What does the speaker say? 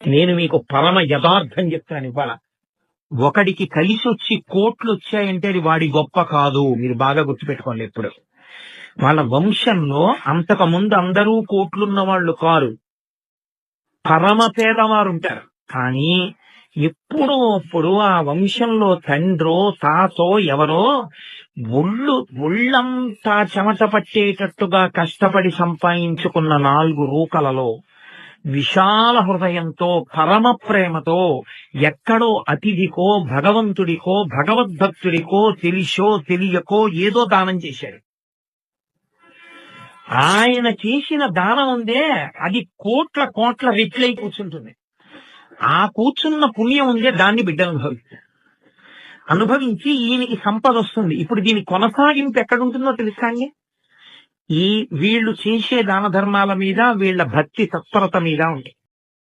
నేను మీకు పరమ యథార్థం చెప్తాను ఇవాళ. ఒకడికి కలిసొచ్చి కోట్లు వచ్చాయంటే అది వాడి గొప్ప కాదు. మీరు బాగా గుర్తుపెట్టుకోండి ఎప్పుడు. వాళ్ళ వంశంలో అంతకు ముందు అందరూ కోట్లున్న వాళ్ళు కారు. పరమ పేదవారు ఉంటారు. కానీ ఎప్పుడో అప్పుడు ఆ వంశంలో తండ్రో తాతో ఎవరో ఒళ్ళంతా చెమట పట్టేటట్టుగా కష్టపడి సంపాదించుకున్న 4 రూకలలో విశాల హృదయంతో పరమ ప్రేమతో ఎక్కడో అతిథికో భగవంతుడికో భగవద్భక్తుడికో తెలిసో తెలియకో ఏదో దానం చేశాడు. ఆయన చేసిన దానం ఉందే అది కోట్ల కోట్ల రెట్లై కూర్చుంటుంది. ఆ కూర్చున్న పుణ్యం ఉందే దాన్ని బిడ్డ అనుభవించి ఈయనకి సంపద వస్తుంది. ఇప్పుడు దీని కొనసాగింపు ఎక్కడుంటుందో తెలుసా అండి? వీళ్ళు చేసే దాన ధర్మాల మీద వీళ్ళ భక్తి తత్పరత మీద ఉంది.